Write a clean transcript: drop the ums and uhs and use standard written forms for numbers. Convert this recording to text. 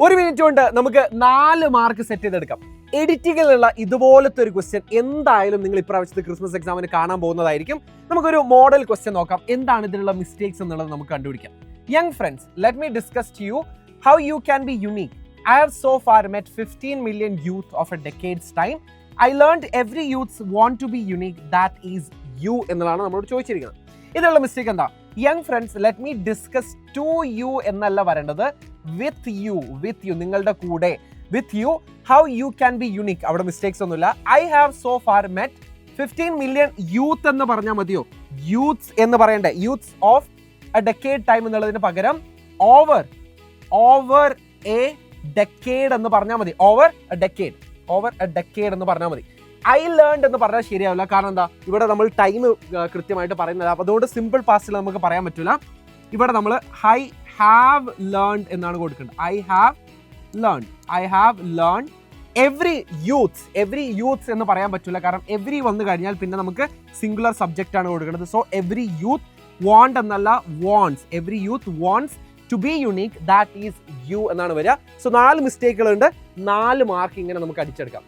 ഒരു മിനിറ്റ് കൊണ്ട് നമുക്ക് 4 മാർക്ക് സെറ്റ് ചെയ്തെടുക്കാം. എഡിറ്റിങ്ങിലുള്ള ഇതുപോലത്തെ ഒരു ക്വസ്റ്റ്യൻ എന്തായാലും നിങ്ങൾ ഇപ്രാവശ്യത്തെ ക്രിസ്മസ് എക്സാമിന് കാണാൻ പോകുന്നതായിരിക്കും. നമുക്കൊരു മോഡൽ ക്വസ്റ്റ്യൻ നോക്കാം. എന്താണ് ഇതിലുള്ള മിസ്റ്റേക്സ് എന്നുള്ളത് നമുക്ക് കണ്ടുപിടിക്കാം. Young friends, let me discuss to you how you can be unique. I have so far met 15 million youth of a decade's time. I learned every youth want to be unique. That is you എന്നുള്ളതാണ് നമ്മളോട് ചോദിച്ചിരിക്കുന്നത്. ഇതിലുള്ള mistake എന്താ? Young friends, let me discuss to you എന്നല്ല പറയേണ്ടത്, with you നിങ്ങളുടെ കൂടെ, with you how you can be unique. അവിടെ മിസ്റ്റേക്സ് ഒന്നുമില്ല. I have so far met 15 million youth എന്ന് പറഞ്ഞാൽ മതിയോ? യൂത്ത്സ് എന്ന് പറയണ്ടേ? Youths of a decade time എന്നുള്ളതിന് പകരം ഓവർ എ ഡെക്കേഡ് എന്ന് പറഞ്ഞാൽ മതി. ഓവർ എ ഡെക്കേഡ് എന്ന് പറഞ്ഞാൽ മതി. ഐ ലേൺഡ് എന്ന് പറഞ്ഞാൽ ശരിയാവില്ല. കാരണം എന്താ, ഇവിടെ നമ്മൾ ടൈം കൃത്യമായിട്ട് പറയുന്നത്. അപ്പോൾ അതുകൊണ്ട് സിമ്പിൾ പാസ്റ്റിൽ നമുക്ക് പറയാൻ പറ്റില്ല. ഇവിടെ നമ്മൾ ഐ ഹാവ് ലേൺഡ് എന്നാണ് കൊടുക്കേണ്ടത്. I have learned every youths എന്ന് പറയാൻ പറ്റില്ല. കാരണം എവറി വന്നു കഴിഞ്ഞാൽ പിന്നെ നമുക്ക് സിംഗുലർ സബ്ജക്റ്റ് ആണ് കൊടുക്കേണ്ടത്. സോ എവറി യൂത്ത് വാണ്ട് എന്നല്ല, wants. Every youth wants to be unique, that is you എന്നാണ് വരിക. സോ 4 മിസ്റ്റേക്കുകളുണ്ട്. 4 മാർക്ക് ഇങ്ങനെ നമുക്ക് അടിച്ചെടുക്കാം.